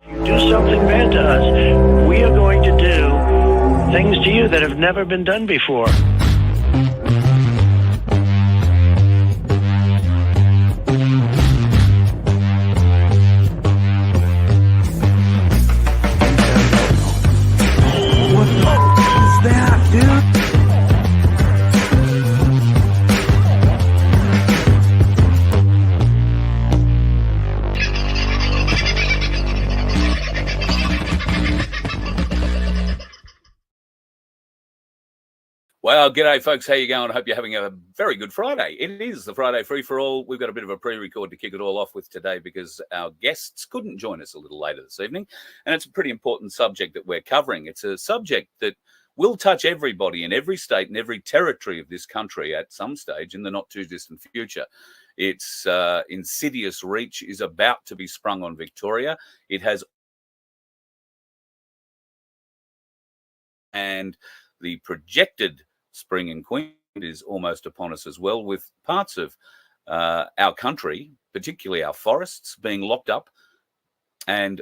Do something bad to us, we are going to do things to you that have never been done before. What the is that, dude? Well, g'day, folks. How you going? I hope you're having a very good Friday. It is the Friday free-for-all. We've got a bit of a pre-record to kick it all off with today because our guests couldn't join us a little later this evening, and it's a pretty important subject that we're covering. It's a subject that will touch everybody in every state and every territory of this country at some stage in the not-too-distant future. Its insidious reach is about to be sprung on Victoria. It has... and the projected spring in Queensland is almost upon us as well, with parts of our country, particularly our forests, being locked up. And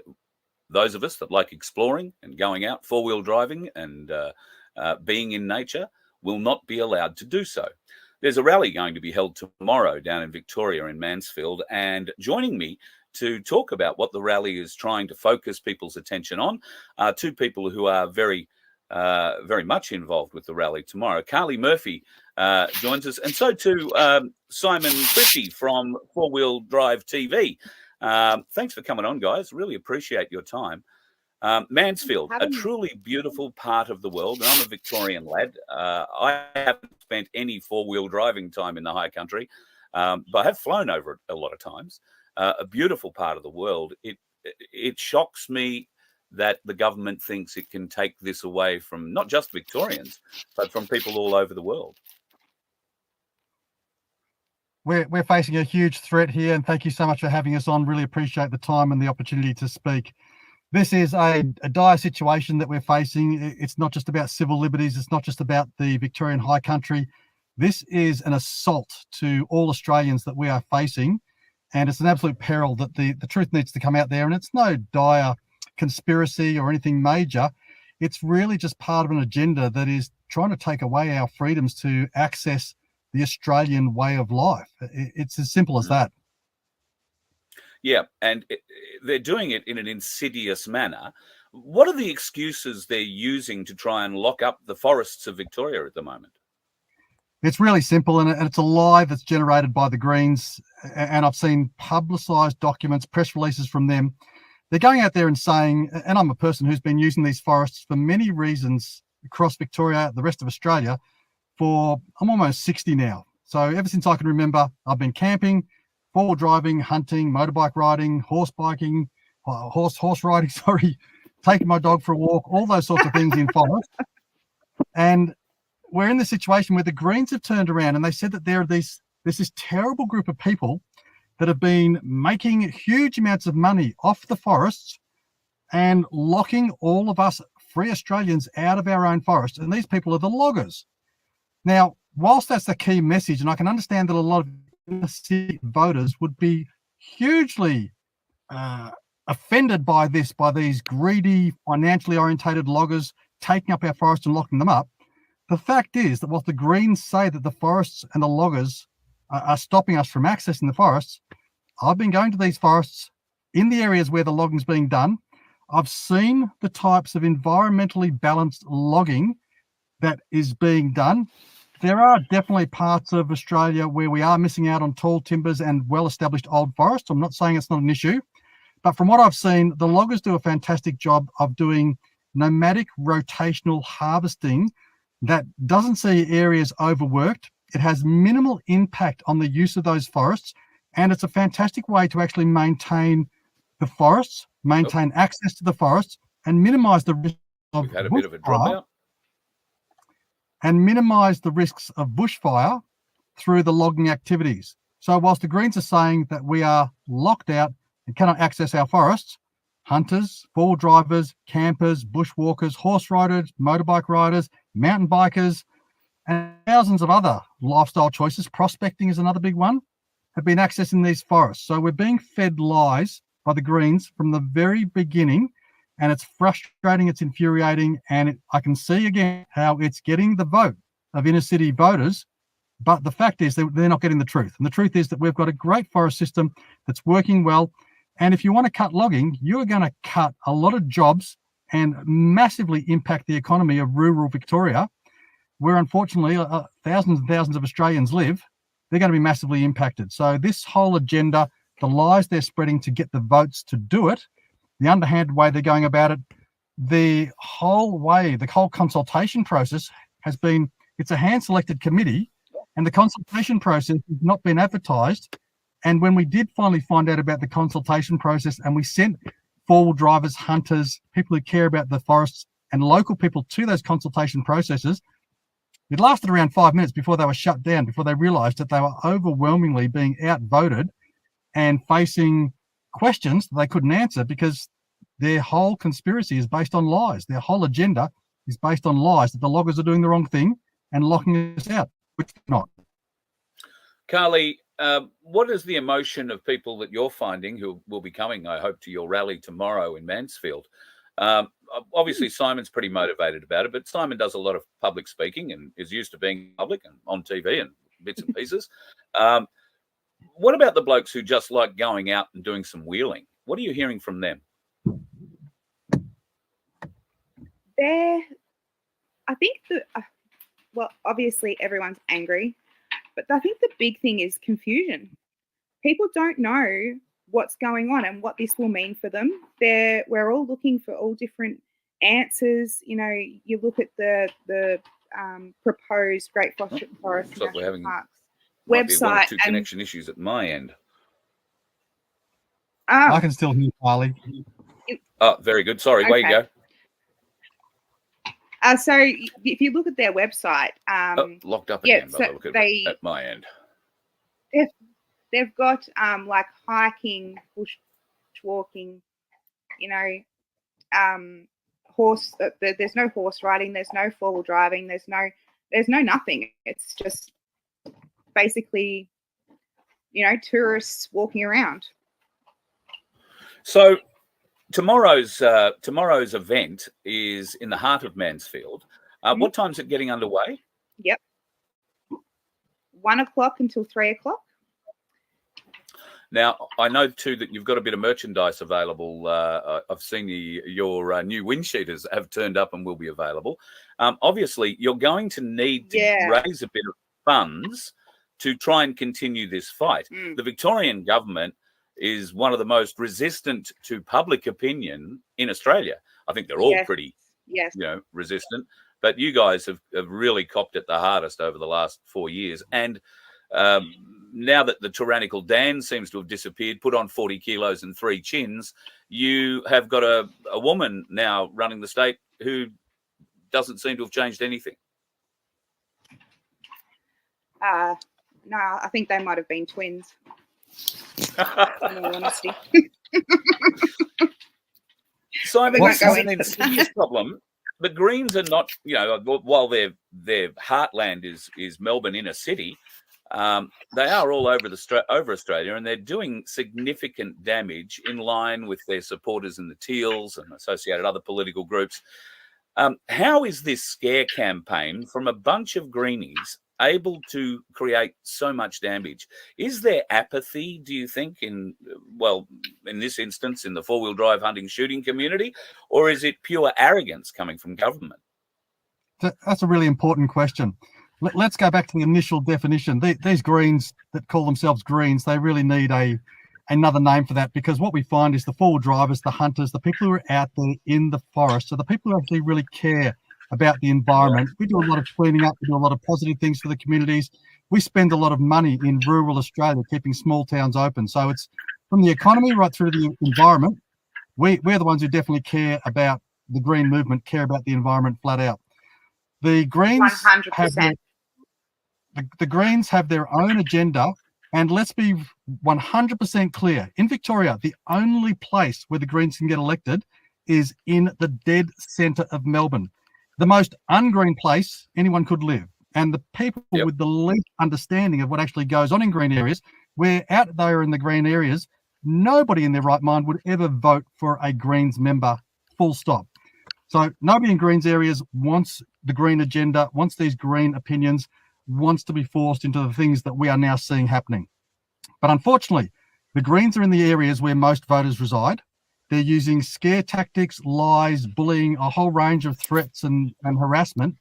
those of us that like exploring and going out, four-wheel driving and being in nature will not be allowed to do so. There's a rally going to be held tomorrow down in Victoria in Mansfield, and joining me to talk about what the rally is trying to focus people's attention on are two people who are very much involved with the rally tomorrow. Carly Murphy joins us, and so too Simon Christie from Four Wheel Drive TV. Thanks for coming on, guys. Really appreciate your time. Mansfield, a truly beautiful part of the world, and I'm a Victorian lad. I haven't spent any four-wheel driving time in the high country, but I have flown over it a lot of times. A beautiful part of the world. It shocks me that the government thinks it can take this away from not just Victorians, but from people all over the world. We're facing a huge threat here, and thank you so much for having us on. Really appreciate the time and the opportunity to speak. This is a dire situation that we're facing. It's not just about civil liberties. It's not just about the Victorian High Country. This is an assault to all Australians that we are facing, and it's an absolute peril that the truth needs to come out there, and it's no dire conspiracy or anything major. It's really just part of an agenda that is trying to take away our freedoms to access the Australian way of life. It's as simple as that. Yeah, and they're doing it in an insidious manner. What are the excuses they're using to try and lock up the forests of Victoria at the moment? It's really simple, and it's a lie that's generated by the Greens, and I've seen publicised documents, press releases from them. They're going out there and saying, and I'm a person who's been using these forests for many reasons across Victoria, the rest of Australia, I'm almost 60 now. So ever since I can remember, I've been camping, four-wheel driving, hunting, motorbike riding, horse riding, taking my dog for a walk, all those sorts of things in forest. And we're in the situation where the Greens have turned around and they said that there's this terrible group of people that have been making huge amounts of money off the forests and locking all of us free Australians out of our own forest. And these people are the loggers. Now, whilst that's the key message, and I can understand that a lot of voters would be hugely offended by these greedy, financially orientated loggers taking up our forests and locking them up, the fact is that whilst the Greens say that the forests and the loggers are stopping us from accessing the forests, I've been going to these forests in the areas where the logging's being done. I've seen the types of environmentally balanced logging that is being done. There are definitely parts of Australia where we are missing out on tall timbers and well-established old forests. I'm not saying it's not an issue, but from what I've seen, the loggers do a fantastic job of doing nomadic rotational harvesting that doesn't see areas overworked. It has minimal impact on the use of those forests, and it's a fantastic way to actually maintain the forests, maintain access to the forests, and minimize the risk of We've had a bit of a dropout. And minimize the risks of bushfire through the logging activities. So whilst the Greens are saying that we are locked out and cannot access our forests, hunters, four-wheel drivers, campers, bushwalkers, horse riders, motorbike riders, mountain bikers, and thousands of other lifestyle choices, prospecting is another big one, have been accessing these forests. So we're being fed lies by the Greens from the very beginning, and it's frustrating, it's infuriating, and I can see again how it's getting the vote of inner city voters. But the fact is that they're not getting the truth. And the truth is that we've got a great forest system that's working well. And if you want to cut logging, you're going to cut a lot of jobs and massively impact the economy of rural Victoria, where unfortunately thousands and thousands of Australians live. They're going to be massively impacted. So this whole agenda, the lies they're spreading to get the votes to do it, the underhanded way they're going about it, the whole consultation process has been, it's a hand-selected committee, and the consultation process has not been advertised. And when we did finally find out about the consultation process, and we sent four-wheel drivers, hunters, people who care about the forests, and local people to those consultation processes, it lasted around 5 minutes before they were shut down, before they realised that they were overwhelmingly being outvoted and facing questions that they couldn't answer because their whole conspiracy is based on lies. Their whole agenda is based on lies, that the loggers are doing the wrong thing and locking us out, which they're not. Carly, what is the emotion of people that you're finding who will be coming, I hope, to your rally tomorrow in Mansfield? Obviously, Simon's pretty motivated about it, but Simon does a lot of public speaking and is used to being public and on TV and bits and pieces. What about the blokes who just like going out and doing some wheeling? What are you hearing from them? I think that, well, obviously everyone's angry, but I think the big thing is confusion. People don't know what's going on and what this will mean for them. We're all looking for all different answers. You know, you look at the proposed Great Forest National Parks website. One or two connection issues at my end. I can still hear Carly. Oh, very good. Sorry, okay. Way you go. So if you look at their website, locked up again. So look at my end. They've got like hiking, bushwalking, you know, horse. There's no horse riding. There's no four-wheel driving. There's no nothing. It's just basically, you know, tourists walking around. So tomorrow's event is in the heart of Mansfield. What time's it getting underway? Yep. 1 o'clock until 3 o'clock. Now, I know too that you've got a bit of merchandise available. I've seen your new wind cheaters have turned up and will be available. Obviously, you're going to need to raise a bit of funds to try and continue this fight. The Victorian government is one of the most resistant to public opinion in Australia. I think they're all pretty, resistant. But you guys have really copped it the hardest over the last 4 years. And now that the tyrannical Dan seems to have disappeared, put on 40 kilos and 3 chins, you have got a woman now running the state who doesn't seem to have changed anything. No, I think they might have been twins. In all honesty. Simon, this is an insidious problem. The Greens are not, while their heartland is Melbourne inner city, they are all over Australia, and they're doing significant damage in line with their supporters in the Teals and associated other political groups. How is this scare campaign from a bunch of greenies able to create so much damage? Is there apathy, do you think, in this instance, in the four-wheel drive hunting shooting community, or is it pure arrogance coming from government? That's a really important question. Let's go back to the initial definition. These Greens that call themselves Greens, they really need another name for that, because what we find is the four-wheel drivers, the hunters, the people who are out there in the forest, so the people who actually really care about the environment. We do a lot of cleaning up. We do a lot of positive things for the communities. We spend a lot of money in rural Australia keeping small towns open. So it's from the economy right through to the environment. We're the ones who definitely care about the green movement, care about the environment flat out. The Greens 100%. The Greens have their own agenda, and let's be 100% clear. In Victoria, the only place where the Greens can get elected is in the dead centre of Melbourne. The most ungreen place anyone could live. And the people with the least understanding of what actually goes on in green areas, we're out there in the green areas nobody in their right mind would ever vote for a Greens member, full stop. So nobody in Greens areas wants the green agenda, wants these green opinions, wants to be forced into the things that we are now seeing happening. But unfortunately, the Greens are in the areas where most voters reside. They're using scare tactics, lies, bullying, a whole range of threats and harassment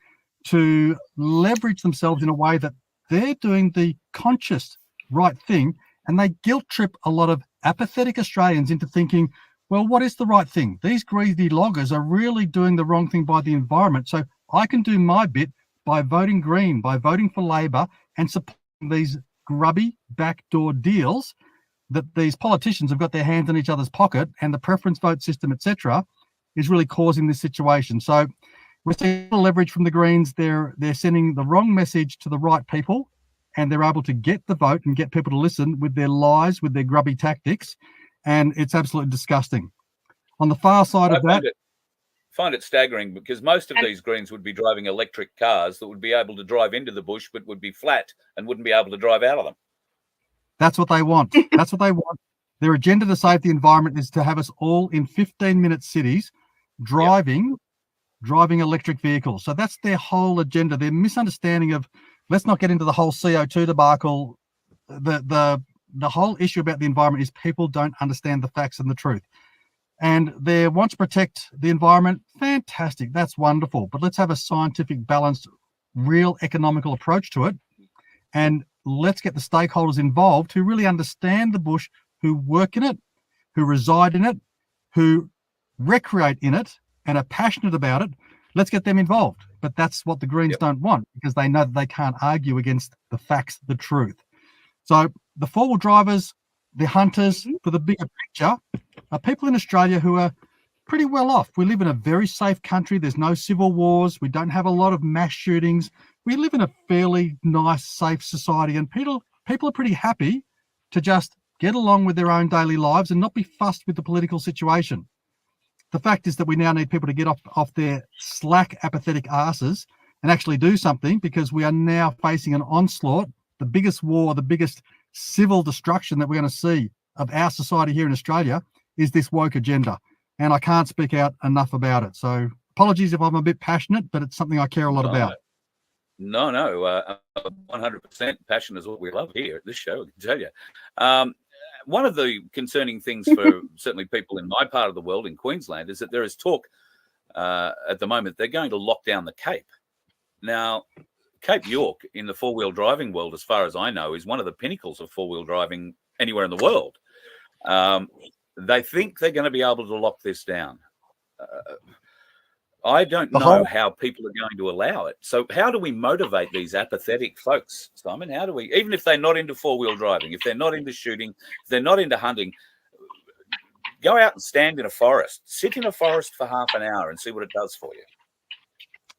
to leverage themselves in a way that they're doing the conscious right thing, and they guilt trip a lot of apathetic Australians into thinking, well, what is the right thing? These greedy loggers are really doing the wrong thing by the environment. So I can do my bit by voting Green, by voting for Labor and supporting these grubby backdoor deals that these politicians have got their hands in each other's pocket, and the preference vote system, etc., is really causing this situation. So we're seeing leverage from the Greens. They're sending the wrong message to the right people, and they're able to get the vote and get people to listen with their lies, with their grubby tactics. And it's absolutely disgusting. On the far side of that, find it staggering, because most of these Greens would be driving electric cars that would be able to drive into the bush, but would be flat and wouldn't be able to drive out of them. That's what they want. That's what they want. Their agenda to save the environment is to have us all in 15-minute cities driving electric vehicles. So that's their whole agenda. Their misunderstanding of, let's not get into the whole CO2 debacle. The whole issue about the environment is people don't understand the facts and the truth. And they want to protect the environment. Fantastic. That's wonderful. But let's have a scientific, balanced, real economical approach to it. And let's get the stakeholders involved who really understand the bush, who work in it, who reside in it, who recreate in it and are passionate about it. Let's get them involved. But that's what the Greens don't want, because they know that they can't argue against the facts, the truth. So the four-wheel drivers, the hunters, for the bigger picture, are people in Australia who are pretty well off. We live in a very safe country. There's no civil wars. We don't have a lot of mass shootings. We live in a fairly nice, safe society, and people are pretty happy to just get along with their own daily lives and not be fussed with the political situation. The fact is that we now need people to get off their slack, apathetic asses and actually do something, because we are now facing an onslaught, the biggest war, the biggest civil destruction that we're going to see of our society here in Australia is this woke agenda. And I can't speak out enough about it. So apologies if I'm a bit passionate, but it's something I care a lot about. No, 100% passion is what we love here at this show, I can tell you. One of the concerning things for certainly people in my part of the world, in Queensland, is that there is talk at the moment they're going to lock down the Cape. Now, Cape York in the four-wheel driving world, as far as I know, is one of the pinnacles of four-wheel driving anywhere in the world. They think they're going to be able to lock this down. I don't know how people are going to allow it. So how do we motivate these apathetic folks, Simon? How do we, even if they're not into four-wheel driving, if they're not into shooting, if they're not into hunting, go out and stand in a forest, sit in a forest for half an hour and see what it does for you.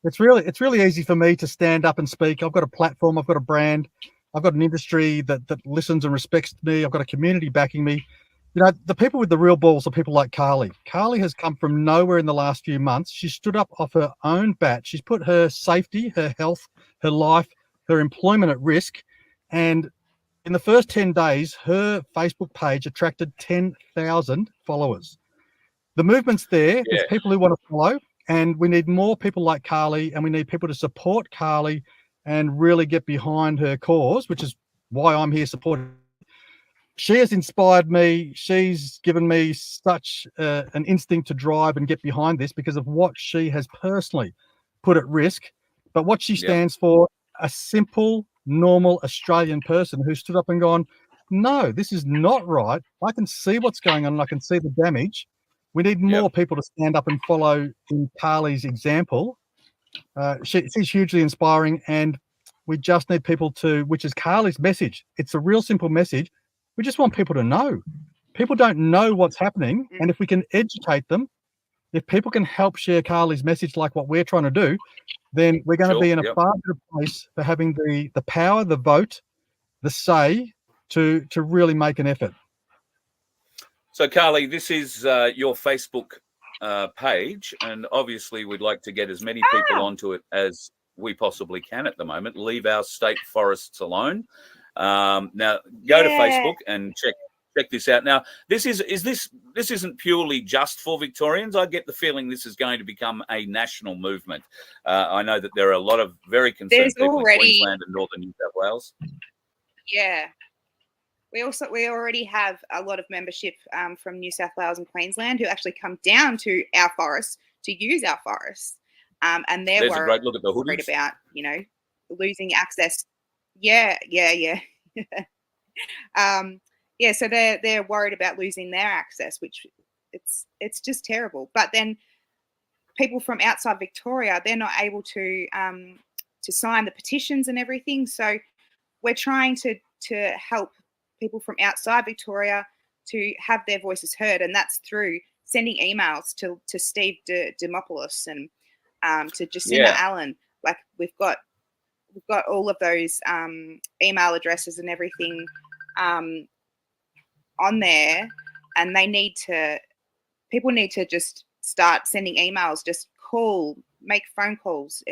It's really easy for me to stand up and speak. I've got a platform, I've got a brand, I've got an industry that listens and respects me. I've got a community backing me. You know, the people with the real balls are people like Carly. Carly has come from nowhere in the last few months. She stood up off her own bat. She's put her safety, her health, her life, her employment at risk. And in the first 10 days, her Facebook page attracted 10,000 followers. The movement's there. There's people who want to follow. And we need more people like Carly, and we need people to support Carly and really get behind her cause, which is why I'm here supporting. She has inspired me. She's given me such an instinct to drive and get behind this because of what she has personally put at risk. But what she stands for, a simple, normal Australian person who stood up and gone, no, this is not right. I can see what's going on and I can see the damage. We need more people to stand up and follow in Carly's example. She's hugely inspiring, and we just need people to, which is Carly's message. It's a real simple message. We just want people to know. People don't know what's happening, and if we can educate them, if people can help share Carly's message like what we're trying to do, then we're going to be in a far better place for having the power, the vote, the say to really make an effort. So, Carly, this is your Facebook page, and obviously we'd like to get as many people onto it as we possibly can at the moment. Leave our state forests alone. Now, go to Facebook and check check this out. Now, this isn't purely just for Victorians. I get the feeling this is going to become a national movement. I know that there are a lot of very concerned people in Queensland and northern New South Wales. Yeah. We already have a lot of membership from New South Wales and Queensland who actually come down to our forests to use our forests. And they're There's a great look at the hoodies. worried about, losing access. Yeah. So they're worried about losing their access, which it's just terrible. But then people from outside Victoria, they're not able to sign the petitions and everything. So we're trying to help people from outside Victoria to have their voices heard, and that's through sending emails to Steve Dimopoulos and to Jacinta Allen. Like we've got all of those email addresses and everything on there, and people need to just start sending emails, just make phone calls.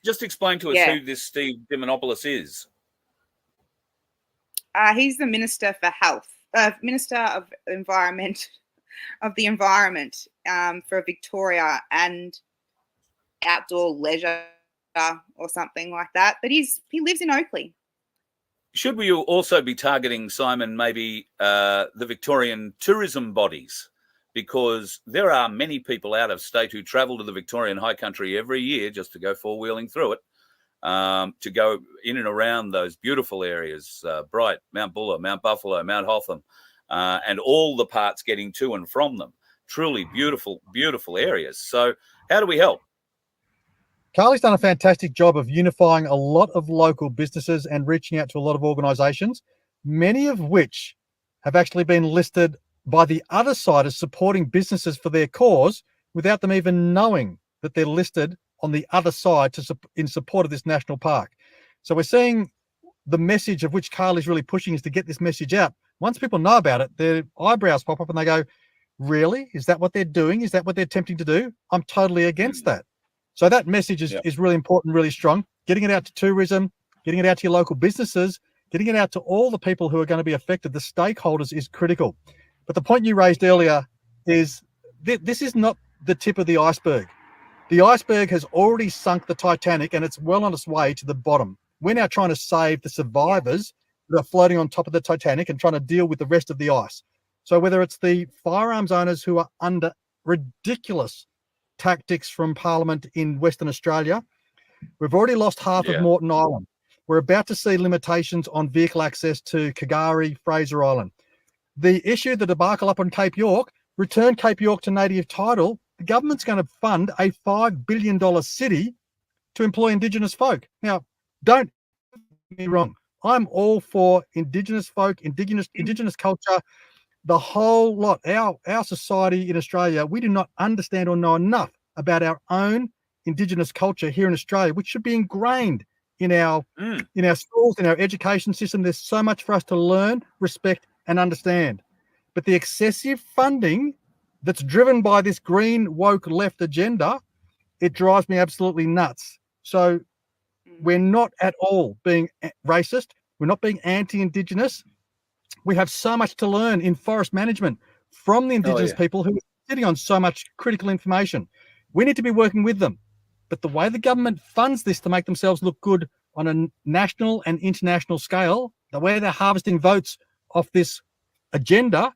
Just explain to us who this Steve Dimopoulos is. He's the Minister for Health, Minister of the Environment for Victoria and Outdoor Leisure or something like that. But he lives in Oakley. Should we also be targeting, Simon, maybe the Victorian tourism bodies? Because there are many people out of state who travel to the Victorian High Country every year just to go four-wheeling through it. To go in and around those beautiful areas, Bright, Mount Buller, Mount Buffalo, Mount Hotham, and all the parts getting to and from them. Truly beautiful, beautiful areas. So how do we help? Carly's done a fantastic job of unifying a lot of local businesses and reaching out to a lot of organisations, many of which have actually been listed by the other side as supporting businesses for their cause without them even knowing that they're listed on the other side in support of this national park. So we're seeing the message of which Carly's really pushing is to get this message out. Once people know about it, their eyebrows pop up and they go, really? Is that what they're doing? Is that what they're attempting to do? I'm totally against that. So that message is really important, really strong. Getting it out to tourism, getting it out to your local businesses, getting it out to all the people who are going to be affected, the stakeholders, is critical. But the point you raised earlier is this is not the tip of the iceberg. The iceberg has already sunk the Titanic and it's well on its way to the bottom. We're now trying to save the survivors that are floating on top of the Titanic and trying to deal with the rest of the ice. So whether it's the firearms owners who are under ridiculous tactics from Parliament in Western Australia, we've already lost half of Moreton Island. We're about to see limitations on vehicle access to Kagari, Fraser Island. The issue, the debacle up on Cape York, return Cape York to native title. The government's going to fund a $5 billion city to employ Indigenous folk. Now, don't get me wrong. I'm all for Indigenous folk, Indigenous culture, the whole lot. Our society in Australia, we do not understand or know enough about our own Indigenous culture here in Australia, which should be ingrained in our schools, in our education system. There's so much for us to learn, respect, and understand. But the excessive funding that's driven by this green woke left agenda, it drives me absolutely nuts. So we're not at all being racist. We're not being anti-Indigenous. We have so much to learn in forest management from the Indigenous people who are sitting on so much critical information. We need to be working with them. But the way the government funds this to make themselves look good on a national and international scale, the way they're harvesting votes off this agenda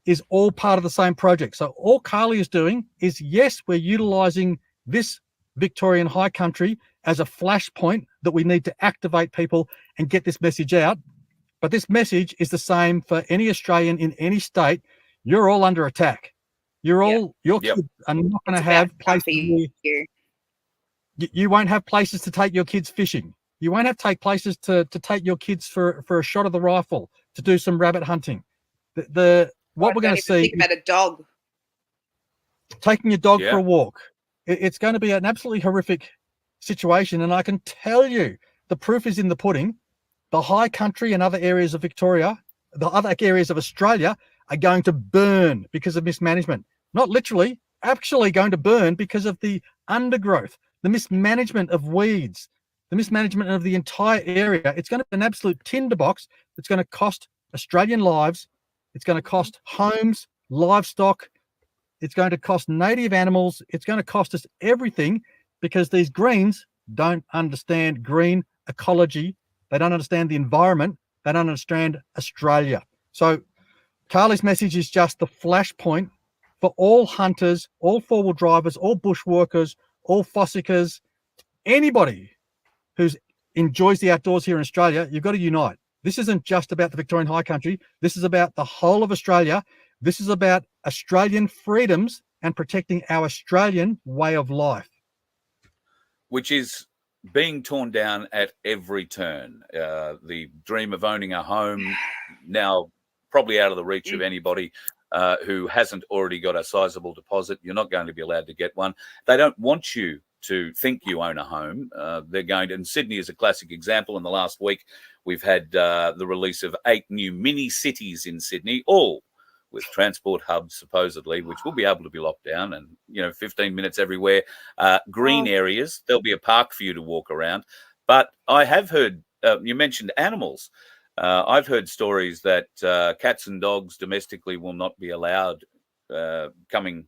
is all part of the same project. So all Carly is doing is, yes, we're utilising this Victorian High Country as a flashpoint that we need to activate people and get this message out. But this message is the same for any Australian in any state. You're all under attack. You're all, your kids are not going to have places. You won't have places to take your kids fishing. You won't have places to take your kids for a shot of the rifle, to do some rabbit hunting. What we're going to see. Think about a dog. Taking your dog for a walk. It's going to be an absolutely horrific situation. And I can tell you, the proof is in the pudding. The High Country and other areas of Victoria, the other areas of Australia, are going to burn because of mismanagement. Not literally, actually going to burn because of the undergrowth, the mismanagement of weeds, the mismanagement of the entire area. It's going to be an absolute tinderbox that's going to cost Australian lives It's going to cost homes, livestock. It's going to cost native animals. It's going to cost us everything because these Greens don't understand green ecology. They don't understand the environment. They don't understand Australia. So Carly's message is just the flashpoint for all hunters, all four-wheel drivers, all bushwalkers, all fossickers, anybody who enjoys the outdoors here in Australia. You've got to unite. This isn't just about the Victorian High Country. This is about the whole of Australia. This is about Australian freedoms and protecting our Australian way of life. Which is being torn down at every turn. The dream of owning a home now probably out of the reach of anybody who hasn't already got a sizable deposit. You're not going to be allowed to get one. They don't want you to think you own a home. They're going to, and Sydney is a classic example. In the last week, we've had the release of 8 new mini cities in Sydney, all with transport hubs, supposedly, which will be able to be locked down and, 15 minutes everywhere. Green areas, there'll be a park for you to walk around. But I have heard, you mentioned animals. I've heard stories that cats and dogs domestically will not be allowed coming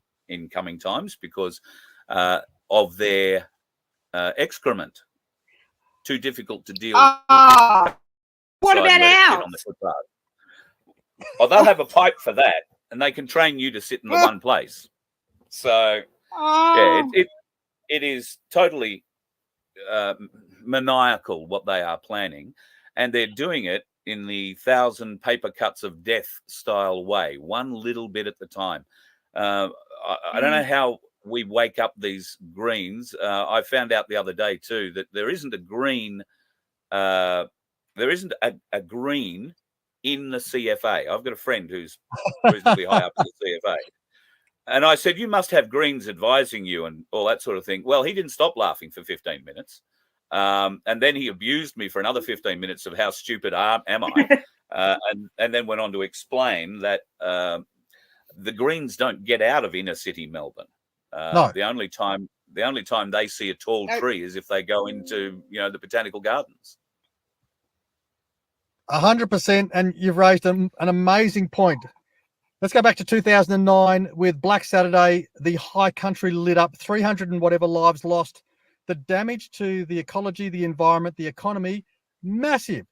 times because of their excrement. Too difficult to deal with. What about ours? ours? Oh, they'll have a pipe for that, and they can train you to sit in the one place. So, it is totally maniacal what they are planning, and they're doing it in the 1,000 paper cuts of death style way, one little bit at the time. I don't know how we wake up these Greens. I found out the other day too that there isn't a green. There isn't a green in the CFA. I've got a friend who's reasonably high up in the CFA. And I said, you must have Greens advising you and all that sort of thing. Well, he didn't stop laughing for 15 minutes. And then he abused me for another 15 minutes of how stupid am I. And then went on to explain that the Greens don't get out of inner city Melbourne. No. The only time they see a tall tree is if they go into, the Botanical Gardens. 100%, and you've raised an amazing point. Let's go back to 2009 with Black Saturday. The high country lit up, 300 and whatever lives lost. The damage to the ecology, the environment, the economy, massive.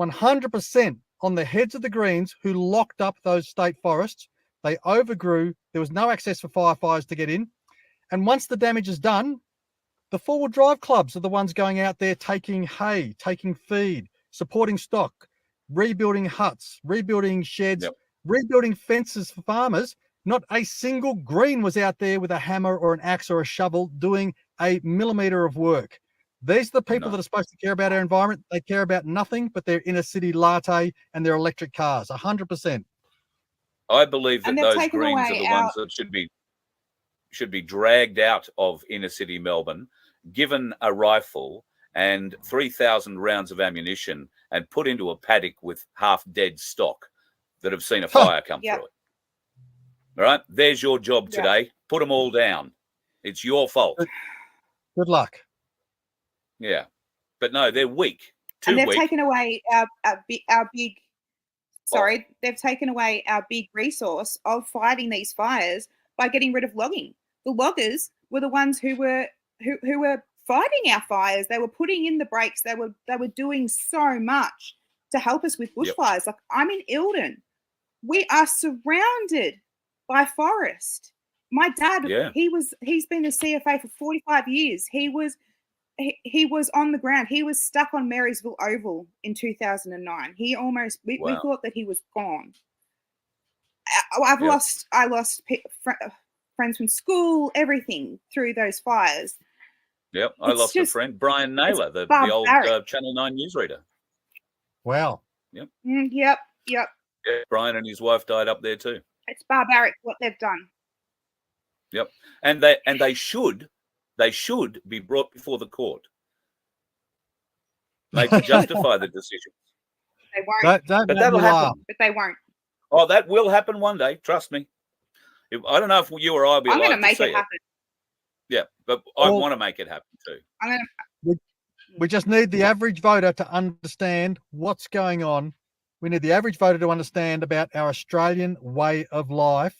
100% on the heads of the Greens who locked up those state forests. They overgrew. There was no access for firefighters to get in. And once the damage is done, the four-wheel drive clubs are the ones going out there taking hay, taking feed, supporting stock, rebuilding huts, rebuilding sheds, rebuilding fences for farmers. Not a single Green was out there with a hammer or an axe or a shovel doing a millimetre of work. These are the people that are supposed to care about our environment. They care about nothing but their inner city latte and their electric cars, 100%. I believe that those Greens are the ones that should be dragged out of inner city Melbourne, given a rifle and 3,000 rounds of ammunition and put into a paddock with half dead stock that have seen a fire come through it. All right, there's your job today. Put them all down. It's your fault. Good luck. Yeah, but no, they're weak. And they've taken away our big. Sorry, they've taken away our big resource of fighting these fires by getting rid of logging. The loggers were the ones who were fighting our fires. They were putting in the brakes. They were doing so much to help us with bushfires. Like, I'm in Ilden. We are surrounded by forest. My dad, he's been a CFA for 45 years. He was on the ground. He was stuck on Marysville Oval in 2009. He almost, we thought that he was gone. I lost friends from school, everything through those fires. Yep, I lost a friend, Brian Naylor, the old Channel 9 newsreader. Wow. Yep. Yep. Yeah, Brian and his wife died up there too. It's barbaric what they've done. Yep, and they should be brought before the court. They can justify the decision. They won't. But that'll happen. But they won't. Oh, that will happen one day. Trust me. I don't know if you or I will be alive to see it. I'm going to make it happen. Yeah, but I want to make it happen too. We just need the average voter to understand what's going on We need the average voter to understand about our Australian way of life.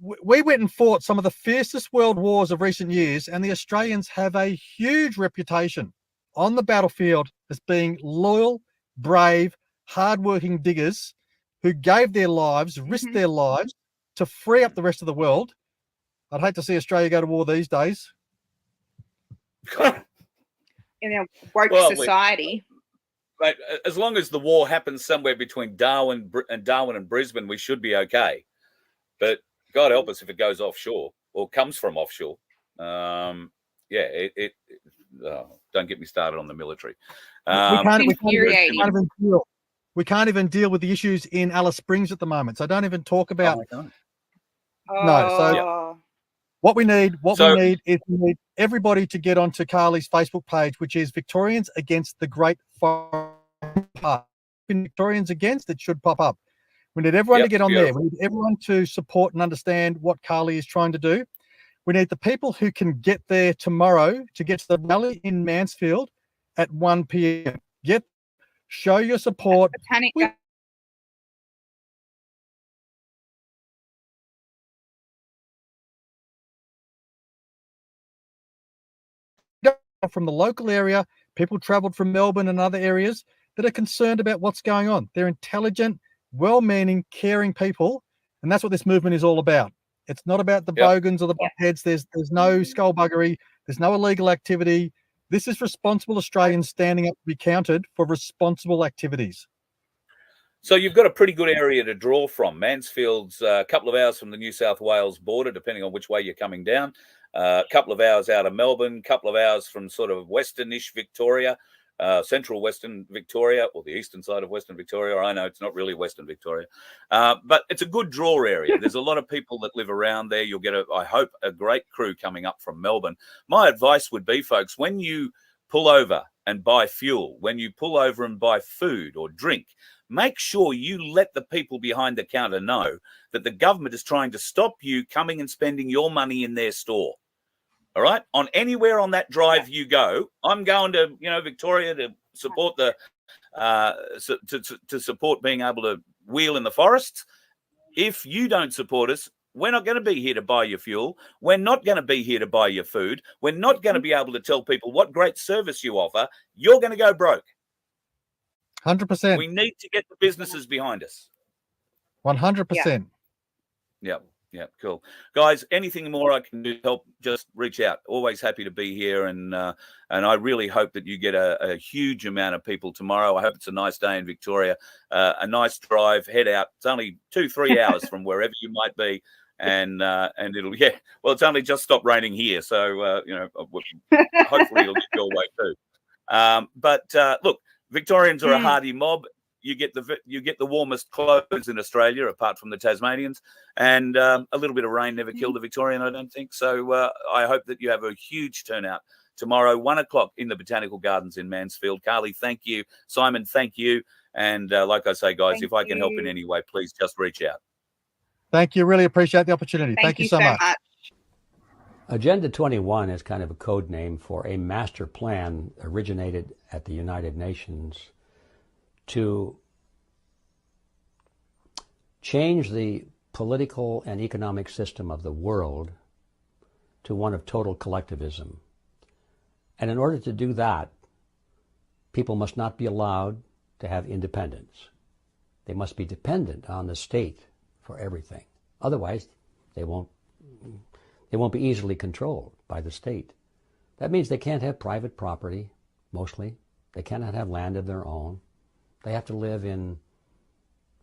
We went and fought some of the fiercest world wars of recent years, and the Australians have a huge reputation on the battlefield as being loyal, brave, hardworking diggers who gave their lives, risked their lives to free up the rest of the world. I'd hate to see Australia go to war these days. In a woke society. But as long as the war happens somewhere between Darwin and Brisbane, we should be okay. But God help us if it goes offshore or comes from offshore. Don't get me started on the military. We can't even deal with the issues in Alice Springs at the moment. So don't even talk about. What we need is everybody to get onto Carly's Facebook page, which is Victorians Against the Great Fire. Victorians Against, it should pop up. We need everyone to get on there. We need everyone to support and understand what Carly is trying to do. We need the people who can get there tomorrow to get to the rally in Mansfield at 1 p.m. Show your support. From the local area, people traveled from Melbourne and other areas that are concerned about what's going on. They're intelligent, well-meaning, caring people, and that's what this movement is all about. It's not about the bogans or the buttheads. There's no skullbuggery. There's no illegal activity. This is responsible Australians standing up to be counted for responsible activities. So you've got a pretty good area to draw from. Mansfield's a couple of hours from the New South Wales border, depending on which way you're coming down. A couple of hours out of Melbourne, couple of hours from sort of western-ish Victoria, central Western Victoria, or the eastern side of Western Victoria. I know it's not really Western Victoria, but it's a good draw area. There's a lot of people that live around there. You'll get, I hope, a great crew coming up from Melbourne. My advice would be, folks, when you pull over and buy fuel, when you pull over and buy food or drink, make sure you let the people behind the counter know that the government is trying to stop you coming and spending your money in their store. All right. On anywhere on that drive you go, I'm going to, Victoria to support to support being able to wheel in the forests. If you don't support us, we're not going to be here to buy your fuel. We're not going to be here to buy your food. We're not going to be able to tell people what great service you offer. You're going to go broke. 100%. We need to get the businesses behind us. 100%. Yeah, cool. Guys, anything more I can do to help, just reach out. Always happy to be here. And I really hope that you get a huge amount of people tomorrow. I hope it's a nice day in Victoria, a nice drive, head out. It's only 2-3 hours from wherever you might be. And it'll, well, it's only just stopped raining here. So, hopefully it'll get your way too. But look, Victorians are a hardy mob. You get the warmest clothes in Australia, apart from the Tasmanians, and a little bit of rain never killed a Victorian, I don't think. So I hope that you have a huge turnout tomorrow, 1:00 in the Botanical Gardens in Mansfield. Carly, thank you. Simon, thank you. And like I say, guys, if I can help in any way, please just reach out. Thank you. Really appreciate the opportunity. Thank you so much. Agenda 21 is kind of a code name for a master plan originated at the United Nations to change the political and economic system of the world to one of total collectivism. And in order to do that, people must not be allowed to have independence. They must be dependent on the state for everything. Otherwise, they won't be easily controlled by the state. That means they can't have private property, mostly. They cannot have land of their own. They have to live in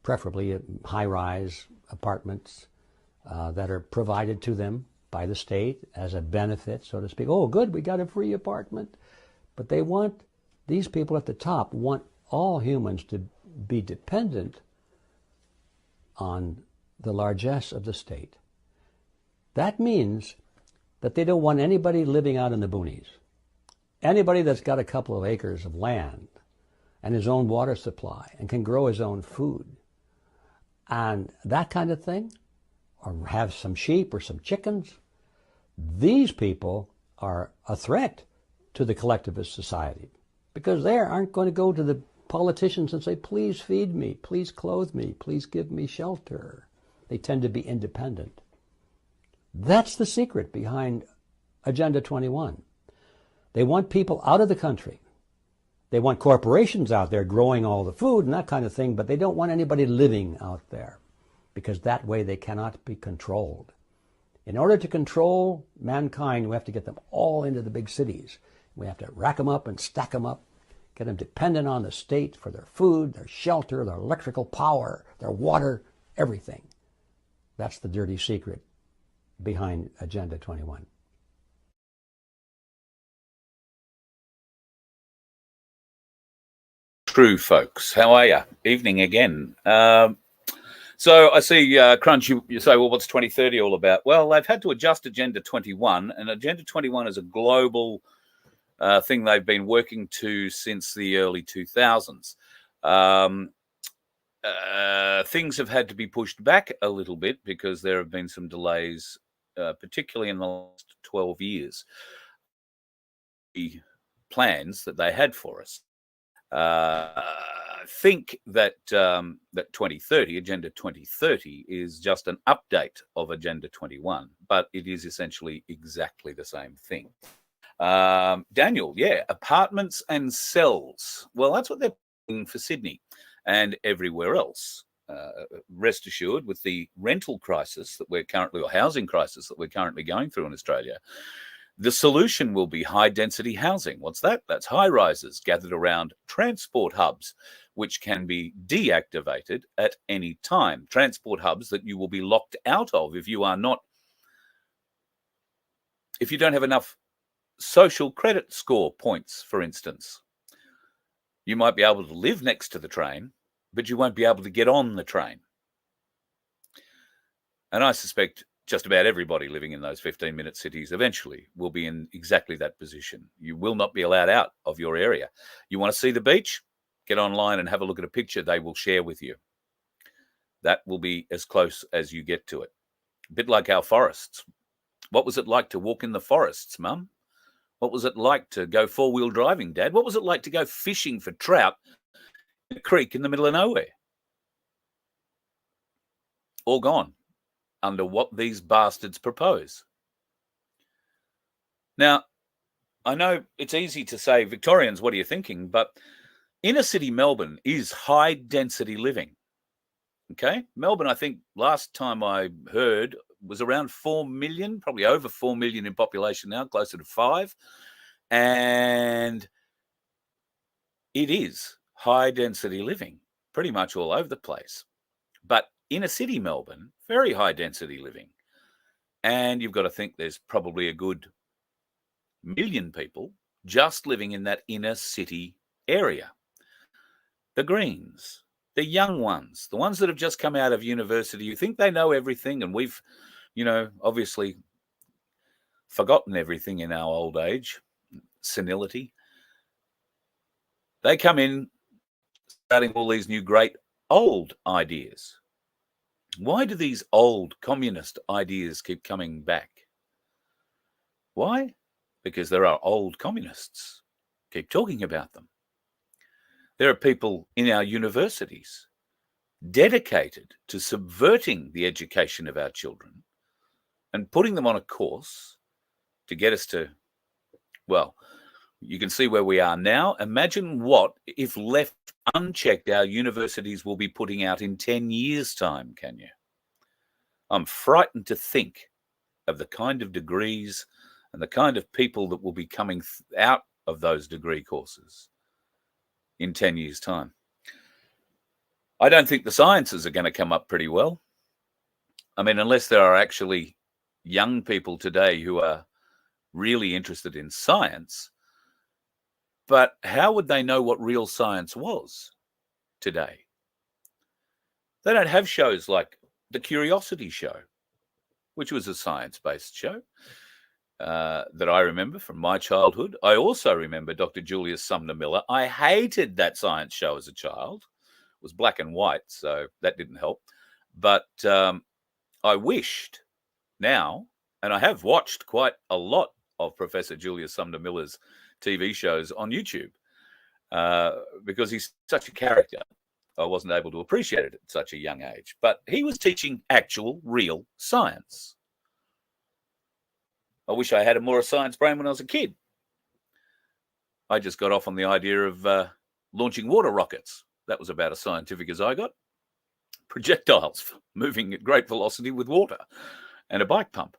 preferably high-rise apartments that are provided to them by the state as a benefit, so to speak. Oh, good, we got a free apartment. But these people at the top want all humans to be dependent on the largesse of the state. That means that they don't want anybody living out in the boonies. Anybody that's got a couple of acres of land and his own water supply and can grow his own food and that kind of thing, or have some sheep or some chickens, these people are a threat to the collectivist society because they aren't going to go to the politicians and say, please feed me, please clothe me, please give me shelter. They tend to be independent. That's the secret behind Agenda 21. They want people out of the country. They want corporations out there growing all the food and that kind of thing, but they don't want anybody living out there because that way they cannot be controlled. In order to control mankind, we have to get them all into the big cities. We have to rack them up and stack them up, get them dependent on the state for their food, their shelter, their electrical power, their water, everything. That's the dirty secret behind Agenda 21. True, folks. How are you? Evening again. So I see, Crunch, you say, well, what's 2030 all about? Well, they've had to adjust Agenda 21, and Agenda 21 is a global thing they've been working to since the early 2000s. Things have had to be pushed back a little bit because there have been some delays, particularly in the last 12 years. The plans that they had for us. I think that that 2030, Agenda 2030, is just an update of Agenda 21, but it is essentially exactly the same thing. Daniel, yeah, apartments and cells. Well, that's what they're doing for Sydney and everywhere else. Rest assured, with the rental crisis that we're currently, or housing crisis that we're currently going through in Australia, the solution will be high-density housing. What's that? That's high-rises gathered around transport hubs, which can be deactivated at any time. Transport hubs that you will be locked out of if you don't have enough social credit score points, for instance. You might be able to live next to the train, but you won't be able to get on the train. And I suspect just about everybody living in those 15-minute cities eventually will be in exactly that position. You will not be allowed out of your area. You want to see the beach? Get online and have a look at a picture they will share with you. That will be as close as you get to it. A bit like our forests. What was it like to walk in the forests, Mum? What was it like to go four-wheel driving, Dad? What was it like to go fishing for trout in a creek in the middle of nowhere? All gone under what these bastards propose. Now, I know it's easy to say, Victorians, what are you thinking? But inner city Melbourne is high density living. Okay? Melbourne, I think last time I heard, was around 4 million, probably over 4 million in population now, closer to 5. And it is high density living pretty much all over the place. But inner city Melbourne, very high density living. And you've got to think there's probably a good 1 million people just living in that inner city area. The Greens, the young ones, the ones that have just come out of university, you think they know everything, and we've, obviously forgotten everything in our old age, senility. They come in starting all these new great old ideas. Why do these old communist ideas keep coming back? Why? Because there are old communists. Keep talking about them. There are people in our universities dedicated to subverting the education of our children and putting them on a course to get us to, well, you can see where we are now. Imagine what, if left unchecked, our universities will be putting out in 10 years' time, can you? I'm frightened to think of the kind of degrees and the kind of people that will be coming out of those degree courses in 10 years' time. I don't think the sciences are going to come up pretty well. I mean, unless there are actually young people today who are really interested in science. But how would they know what real science was today? They don't have shows like The Curiosity Show, which was a science-based show that I remember from my childhood. I also remember Dr. Julius Sumner Miller. I hated that science show as a child. It was black and white, so that didn't help. But I wished now, and I have watched quite a lot of Professor Julius Sumner Miller's TV shows on YouTube. because he's such a character. I wasn't able to appreciate it at such a young age. But he was teaching actual, real science. I wish I had a more science brain when I was a kid. I just got off on the idea of launching water rockets. That was about as scientific as I got. Projectiles moving at great velocity with water and a bike pump.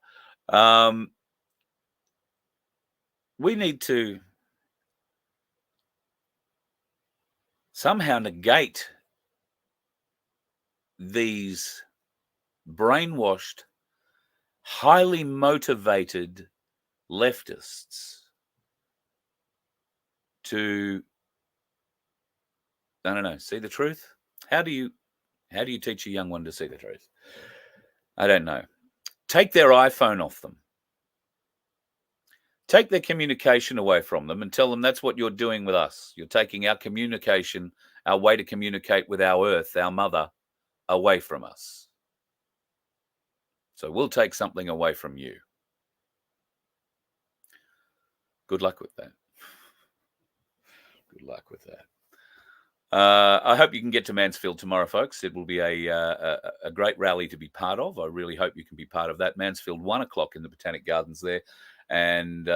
We need to somehow negate these brainwashed, highly motivated leftists to, I don't know, see the truth. How do you teach a young one to see the truth? I don't know. Take their iPhone off them. Take their communication away from them and tell them that's what you're doing with us. You're taking our communication, our way to communicate with our earth, our mother, away from us. So we'll take something away from you. Good luck with that. Good luck with that. I hope you can get to Mansfield tomorrow, folks. It will be a great rally to be part of. I really hope you can be part of that. Mansfield, 1 o'clock in the Botanic Gardens there. And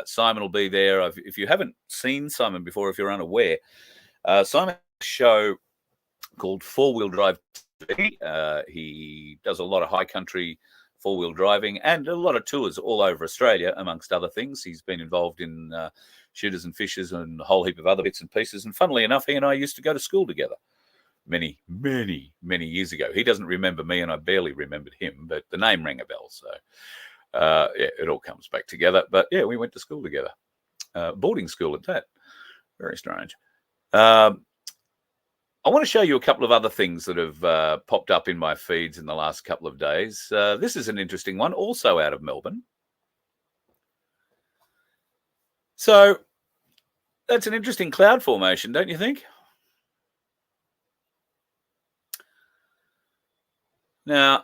Simon will be there. If you haven't seen Simon before, if you're unaware, Simon has a show called Four-Wheel Drive TV. He does a lot of high country four-wheel driving and a lot of tours all over Australia, amongst other things. He's been involved in Shooters and Fishers and a whole heap of other bits and pieces. And funnily enough, he and I used to go to school together many, many, many years ago. He doesn't remember me and I barely remembered him, but the name rang a bell. So, yeah, it all comes back together. But, yeah, we went to school together, boarding school at that. Very strange. I want to show you a couple of other things that have popped up in my feeds in the last couple of days. This is an interesting one, also out of Melbourne. So that's an interesting cloud formation, don't you think? Now,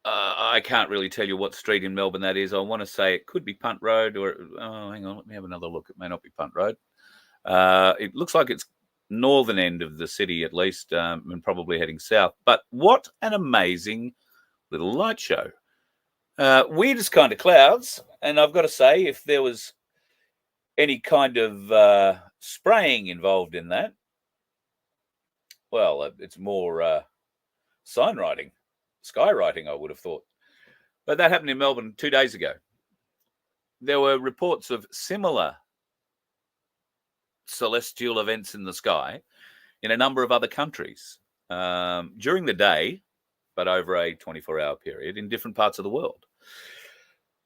I can't really tell you what street in Melbourne that is. I want to say it could be Punt Road or, oh, hang on, let me have another look. It may not be Punt Road. It looks like it's northern end of the city at least, and probably heading south. But what an amazing little light show. Weirdest kind of clouds. And I've got to say, if there was any kind of spraying involved in that, well, it's more sign writing, skywriting, I would have thought. But that happened in Melbourne 2 days ago. There were reports of similar celestial events in the sky in a number of other countries during the day, but over a 24-hour period in different parts of the world.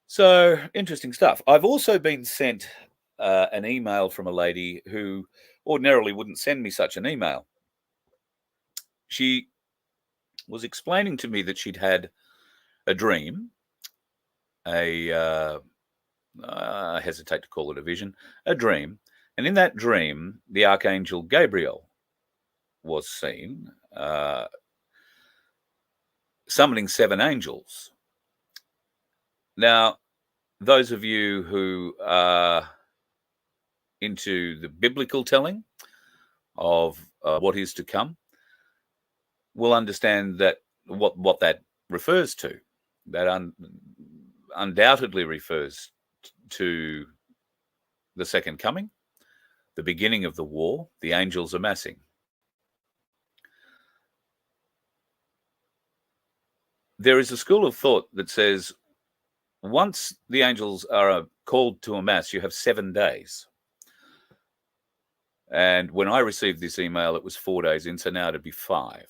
So, interesting stuff. I've also been sent an email from a lady who ordinarily wouldn't send me such an email. She was explaining to me that she'd had a dream, I hesitate to call it a vision, a dream. And in that dream, the Archangel Gabriel was seen summoning 7 angels. Now, those of you who are into the biblical telling of what is to come will understand that what that refers to. That undoubtedly refers to the second coming, the beginning of the war, the angels amassing. There is a school of thought that says once the angels are called to amass, you have 7 days. And when I received this email, it was 4 days in, so now it'd be 5,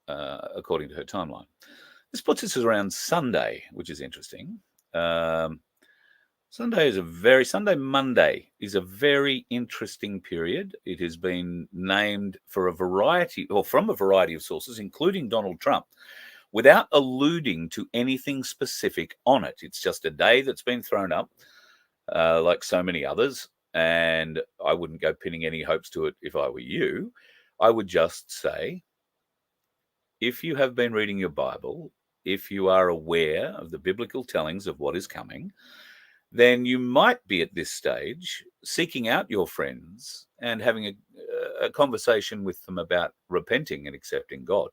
according to her timeline. This puts us around Sunday, which is interesting. Monday is a very interesting period. It has been named for a variety, or from a variety of sources, including Donald Trump, without alluding to anything specific on it. It's just a day that's been thrown up, like so many others, and I wouldn't go pinning any hopes to it if I were you. I would just say, if you have been reading your Bible, if you are aware of the biblical tellings of what is coming, then you might be at this stage seeking out your friends and having a conversation with them about repenting and accepting God.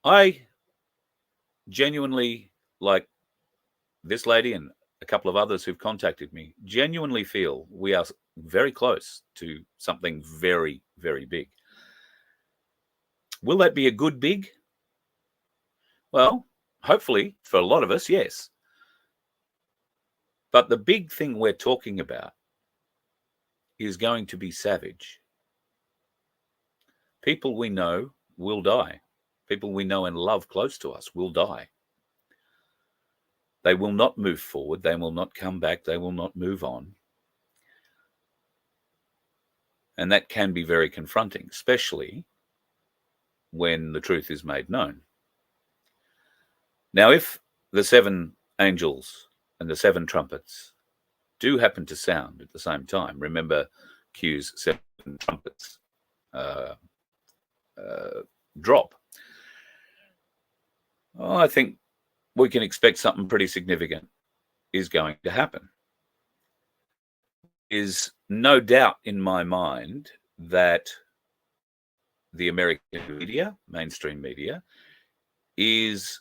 I genuinely, like this lady and a couple of others who've contacted me, genuinely feel we are very close to something very, very big. Will that be a good big? Well, hopefully for a lot of us, yes. But the big thing we're talking about is going to be savage. People we know will die. People we know and love close to us will die. They will not move forward. They will not come back. They will not move on. And that can be very confronting, especially when the truth is made known. Now, if the 7 angels and the 7 trumpets do happen to sound at the same time, remember Q's 7 trumpets drop, I think we can expect something pretty significant is going to happen. Is no doubt in my mind that the American media, mainstream media, is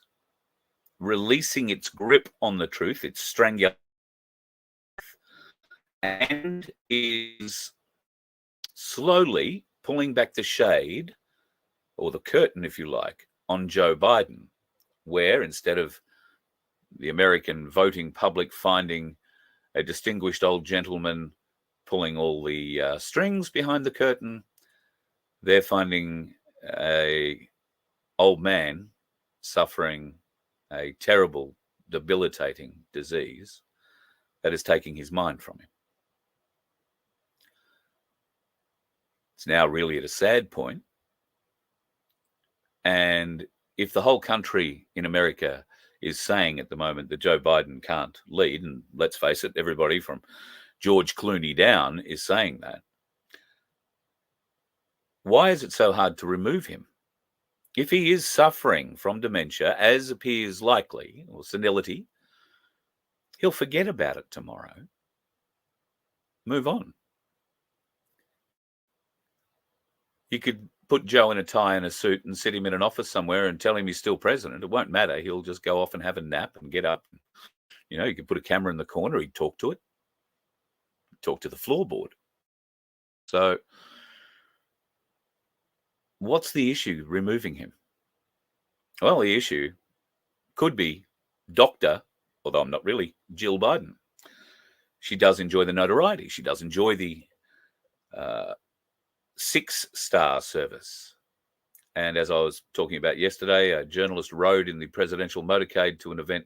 releasing its grip on the truth, its strangulation, and is slowly pulling back the shade, or the curtain, if you like, on Joe Biden, where instead of the American voting public finding a distinguished old gentleman pulling all the strings behind the curtain, they're finding a old man suffering a terrible, debilitating disease that is taking his mind from him. It's now really at a sad point. And if the whole country in America is saying at the moment that Joe Biden can't lead, and let's face it, everybody from George Clooney down is saying that, why is it so hard to remove him? If he is suffering from dementia, as appears likely, or senility, he'll forget about it tomorrow. Move on. You could put Joe in a tie and a suit and sit him in an office somewhere and tell him he's still president. It won't matter. He'll just go off and have a nap and get up. You know, you could put a camera in the corner. He'd talk to it. Talk to the floorboard. So what's the issue removing him? Well, the issue could be Dr., although I'm not really, Jill Biden. She does enjoy the notoriety. She does enjoy the 6-star service. And as I was talking about yesterday, a journalist rode in the presidential motorcade to an event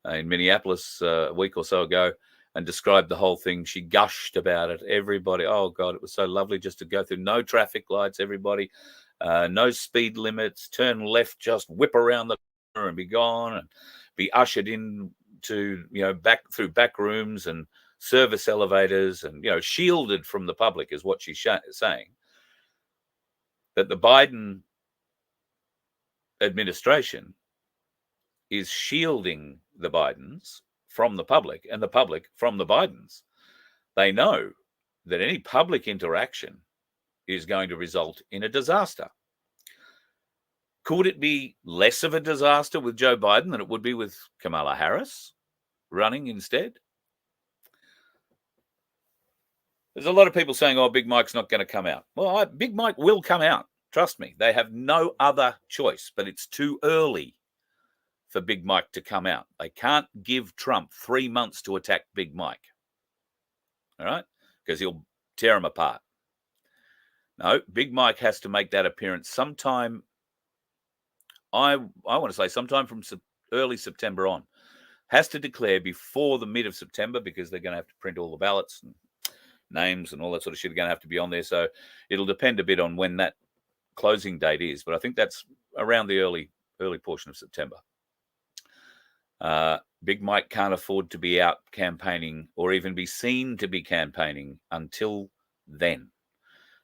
in Minneapolis a week or so ago and described the whole thing. She gushed about it. Everybody, oh God, it was so lovely just to go through no traffic lights, everybody, no speed limits, turn left, just whip around the corner and be gone, and be ushered in to, back through back rooms and service elevators, and, shielded from the public is what she's saying. That the Biden administration is shielding the Bidens from the public and the public from the Bidens. They know that any public interaction is going to result in a disaster. Could it be less of a disaster with Joe Biden than it would be with Kamala Harris running instead? There's a lot of people saying, oh, Big Mike's not going to come out. Well, Big Mike will come out. Trust me. They have no other choice, but it's too early for Big Mike to come out. They can't give Trump 3 months to attack Big Mike. All right? Because he'll tear him apart. No, Big Mike has to make that appearance sometime, I want to say sometime from early September on. Has to declare before the mid of September, because they're going to have to print all the ballots and names and all that sort of shit are going to have to be on there. So it'll depend a bit on when that closing date is. But I think that's around the early portion of September. Big Mike can't afford to be out campaigning or even be seen to be campaigning until then.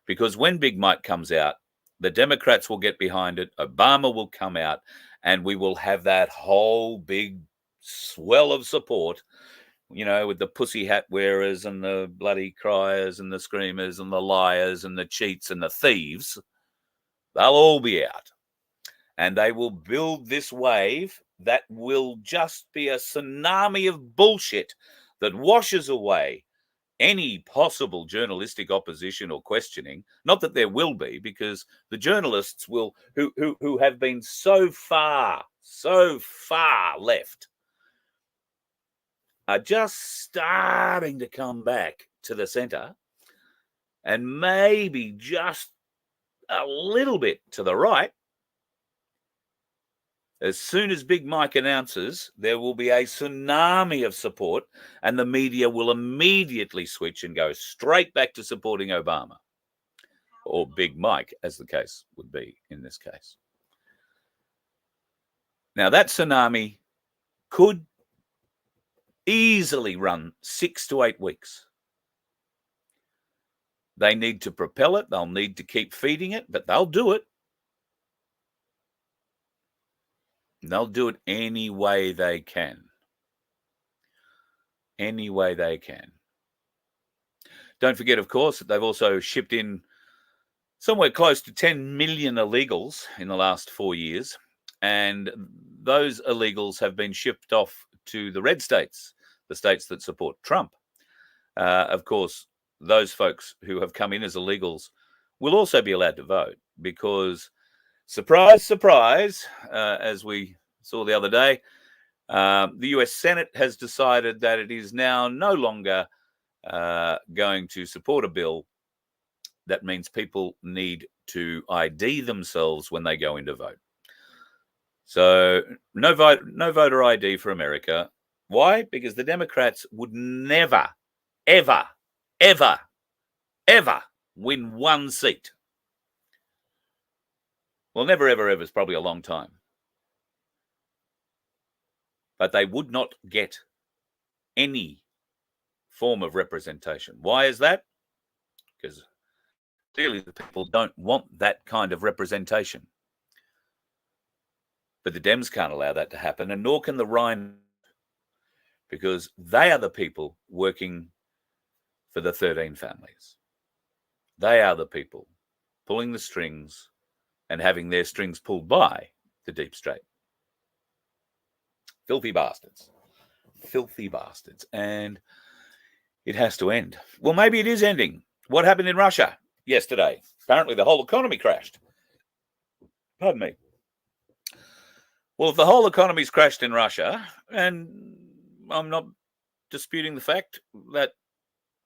Because when Big Mike comes out, the Democrats will get behind it, Obama will come out, and we will have that whole big swell of support, you know, with the pussy hat wearers and the bloody criers and the screamers and the liars and the cheats and the thieves, they'll all be out. And they will build this wave that will just be a tsunami of bullshit that washes away any possible journalistic opposition or questioning. Not that there will be, because the journalists will, who have been so far left, are just starting to come back to the centre, and maybe just a little bit to the right. As soon as Big Mike announces, there will be a tsunami of support, and the media will immediately switch and go straight back to supporting Obama, or Big Mike, as the case would be in this case. Now, that tsunami could easily run 6 to 8 weeks. They need to propel it. They'll need to keep feeding it, but they'll do it. They'll do it any way they can. Any way they can. Don't forget, of course, that they've also shipped in somewhere close to 10 million illegals in the last 4 years. And those illegals have been shipped off to the red states, the states that support Trump. Of course, those folks who have come in as illegals will also be allowed to vote, because surprise, surprise, as we saw the other day, the US Senate has decided that it is now no longer going to support a bill that means people need to ID themselves when they go in to vote. So no voter ID for America. Why? Because the Democrats would never, ever, ever, ever win one seat. Well, never, ever, ever is probably a long time. But they would not get any form of representation. Why is that? Because clearly the people don't want that kind of representation. But the Dems can't allow that to happen, and nor can the Rhine, because they are the people working for the 13 families. They are the people pulling the strings and having their strings pulled by the deep state. Filthy bastards. Filthy bastards. And it has to end. Well, maybe it is ending. What happened in Russia yesterday? Apparently the whole economy crashed. Pardon me. Well, if the whole economy's crashed in Russia, and I'm not disputing the fact that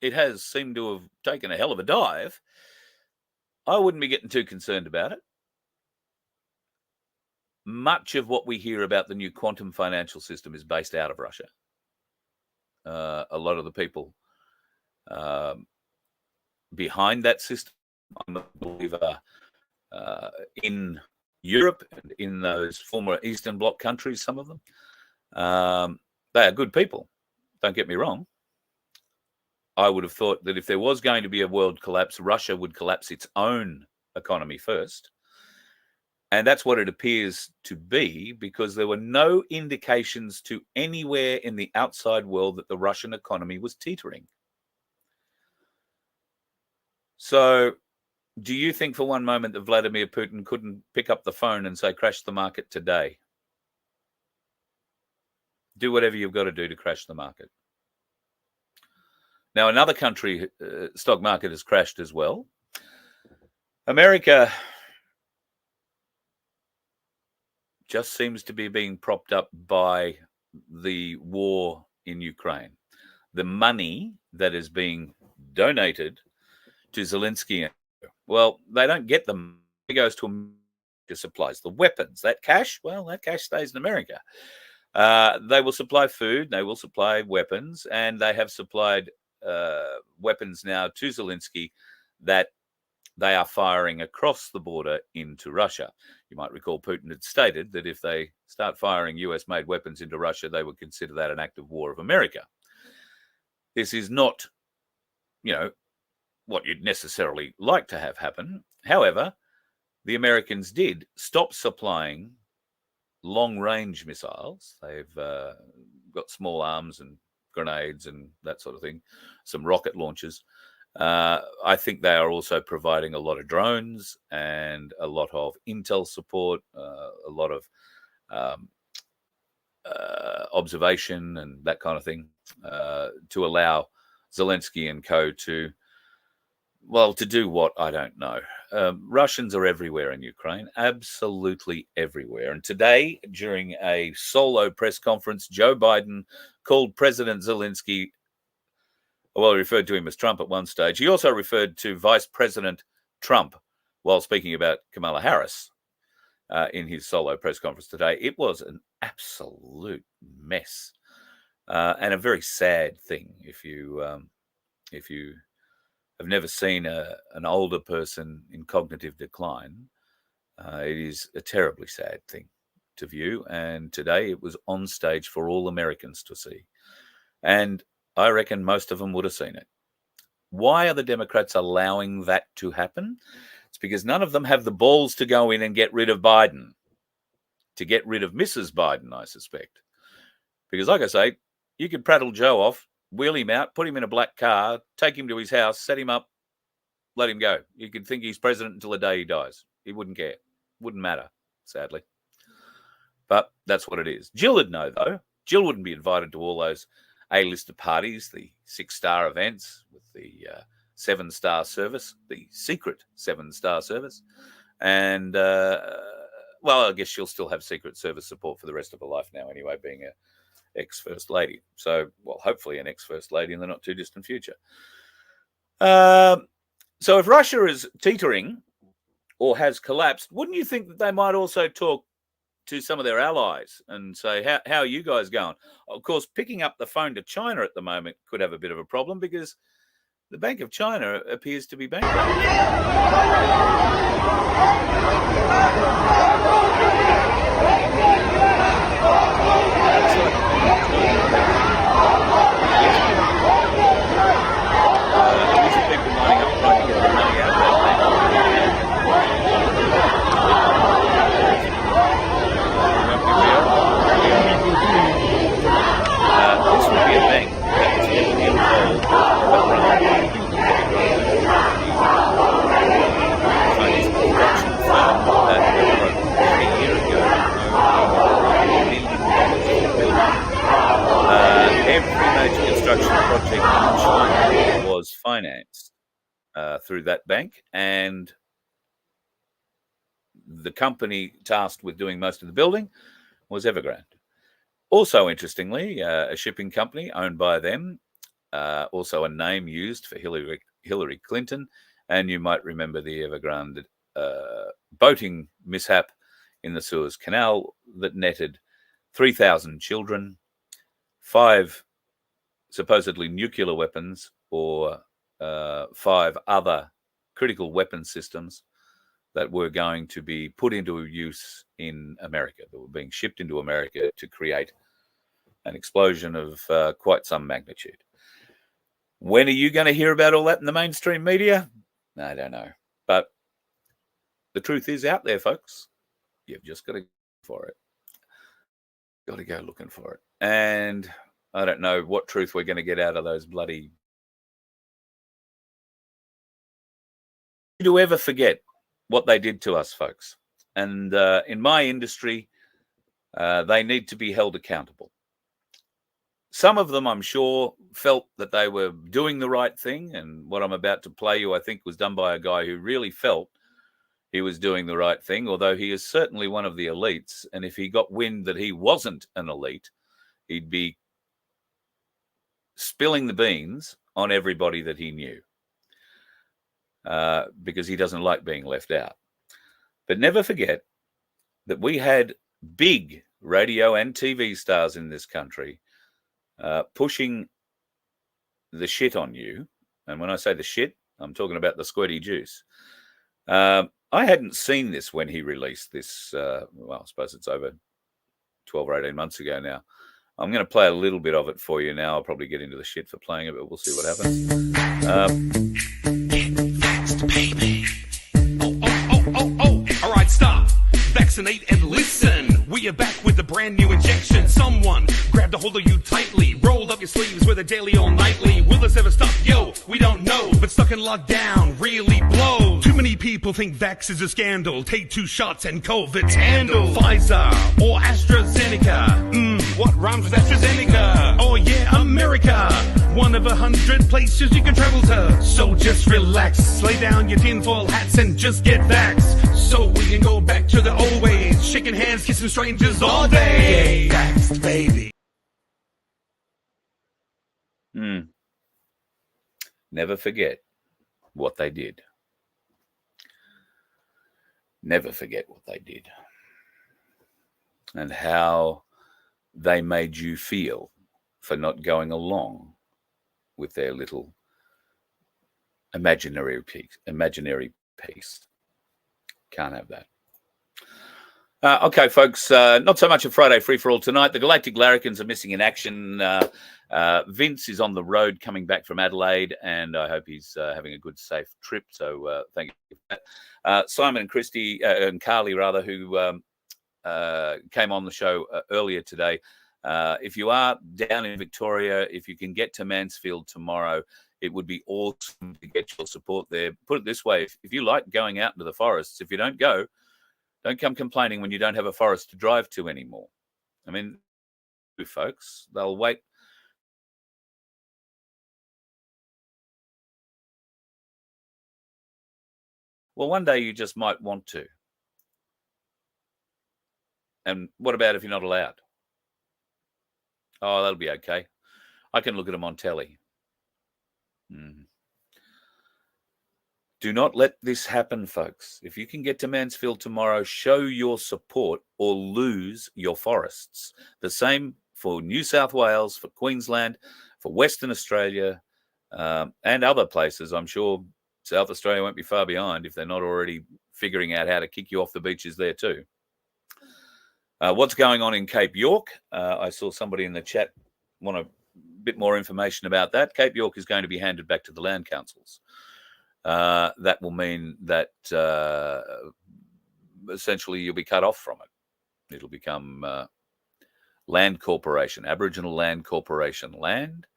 it has seemed to have taken a hell of a dive, I wouldn't be getting too concerned about it. Much of what we hear about the new quantum financial system is based out of Russia. A lot of the people behind that system, I'm a believer, in Europe and in those former Eastern Bloc countries, some of them, they are good people. Don't get me wrong. I would have thought that if there was going to be a world collapse, Russia would collapse its own economy first. And that's what it appears to be, because there were no indications to anywhere in the outside world that the Russian economy was teetering. So do you think for one moment that Vladimir Putin couldn't pick up the phone and say, crash the market today? Do whatever you've got to do to crash the market. Now, another country stock market has crashed as well. America just seems to be being propped up by the war in Ukraine. The money that is being donated to Zelensky, well, they don't get them. It goes to America, supplies the weapons. That cash, well, that cash stays in America. They will supply food, they will supply weapons, and they have supplied weapons now to Zelensky that they are firing across the border into Russia. You might recall Putin had stated that if they start firing US-made weapons into Russia, they would consider that an act of war of America. This is not, what you'd necessarily like to have happen. However, the Americans did stop supplying long-range missiles. They've got small arms and grenades and that sort of thing, some rocket launchers. I think they are also providing a lot of drones and a lot of intel support, a lot of observation and that kind of thing, to allow Zelensky and co to do what? I don't know. Russians are everywhere in Ukraine, absolutely everywhere. And today, during a solo press conference, Joe Biden called President Zelensky, well, he referred to him as Trump at one stage. He also referred to Vice President Trump while speaking about Kamala Harris in his solo press conference today. It was an absolute mess and a very sad thing. If you have never seen an older person in cognitive decline, it is a terribly sad thing to view. And today it was on stage for all Americans to see. And I reckon most of them would have seen it. Why are the Democrats allowing that to happen? It's because none of them have the balls to go in and get rid of Biden, to get rid of Mrs. Biden, I suspect. Because like I say, you could prattle Joe off, wheel him out, put him in a black car, take him to his house, set him up, let him go. You could think he's president until the day he dies. He wouldn't care. Wouldn't matter, sadly. But that's what it is. Jill would know, though. Jill wouldn't be invited to all those A-lister parties, the 6-star events with the 7-star service, the secret 7-star service. And, well, I guess she'll still have Secret Service support for the rest of her life now anyway, being a ex-First Lady. So, well, hopefully an ex-First Lady in the not-too-distant future. So if Russia is teetering or has collapsed, wouldn't you think that they might also talk to some of their allies and say, how are you guys going? Of course, picking up the phone to China at the moment could have a bit of a problem because the Bank of China appears to be bankrupt. People lining up trying to get their money out of that bank. This would be a bank that was heavily involved Chinese construction firm that broke a year ago $1 billion. Every major construction project in China was financed through that bank, and the company tasked with doing most of the building was Evergrande. Also, interestingly, a shipping company owned by them, also a name used for Hillary Clinton, and you might remember the Evergrande boating mishap in the Suez Canal that netted 3,000 children, 5 supposedly nuclear weapons, or 5 other critical weapon systems that were going to be put into use in America, that were being shipped into America to create an explosion of quite some magnitude. When are you going to hear about all that in the mainstream media? I don't know. But the truth is out there, folks. You've just got to go for it. Got to go looking for it. And I don't know what truth we're going to get out of those bloody... Do ever forget what they did to us, folks? And in my industry, they need to be held accountable. Some of them, I'm sure, felt that they were doing the right thing. And what I'm about to play you, I think, was done by a guy who really felt he was doing the right thing, although he is certainly one of the elites. And if he got wind that he wasn't an elite, he'd be spilling the beans on everybody that he knew, because he doesn't like being left out. But never forget that we had big radio and TV stars in this country pushing the shit on you. And when I say the shit, I'm talking about the squirty juice. I hadn't seen this when he released this. Well, I suppose it's over 12 or 18 months ago now. I'm going to play a little bit of it for you now. I'll probably get into the shit for playing it, but we'll see what happens. All right, stop. Vaccinate and listen. We are back with a brand new injection. Someone grabbed a hold of you tightly, rolled up your sleeves with a daily or nightly. Will this ever stop? Yo, we don't know. But stuck in lockdown really blows. Too many people think vax is a scandal. Take 2 shots and COVID's handled. Pfizer or AstraZeneca. What rhymes with AstraZeneca? Oh yeah, America. One of 100 places you can travel to. So just relax, lay down your tinfoil hats and just get vaxxed. So we can go back to the old ways, shaking hands, kissing strangers all day. Vaxxed, baby. Never forget what they did. Never forget what they did. And how they made you feel for not going along with their little imaginary peace. Can't have that. Okay, folks, not so much a Friday free-for-all tonight. The Galactic Larrikins are missing in action. Vince is on the road coming back from Adelaide, and I hope he's having a good, safe trip. So thank you for that. Simon and Christy, and Carly, rather, who came on the show earlier today. If you are down in Victoria, if you can get to Mansfield tomorrow, it would be awesome to get your support there. Put it this way, if you like going out into the forests, if you don't go, don't come complaining when you don't have a forest to drive to anymore. I mean, folks, they'll wait. Well, one day you just might want to. And what about if you're not allowed? Oh, that'll be okay. I can look at them on telly. Do not let this happen, folks. If you can get to Mansfield tomorrow, show your support or lose your forests. The same for New South Wales, for Queensland, for Western Australia, and other places. I'm sure South Australia won't be far behind if they're not already figuring out how to kick you off the beaches there too. What's going on in Cape York? I saw somebody in the chat want a bit more information about that. Cape York is going to be handed back to the land councils. That will mean that essentially you'll be cut off from it. It'll become Land Corporation, Aboriginal Land Corporation land.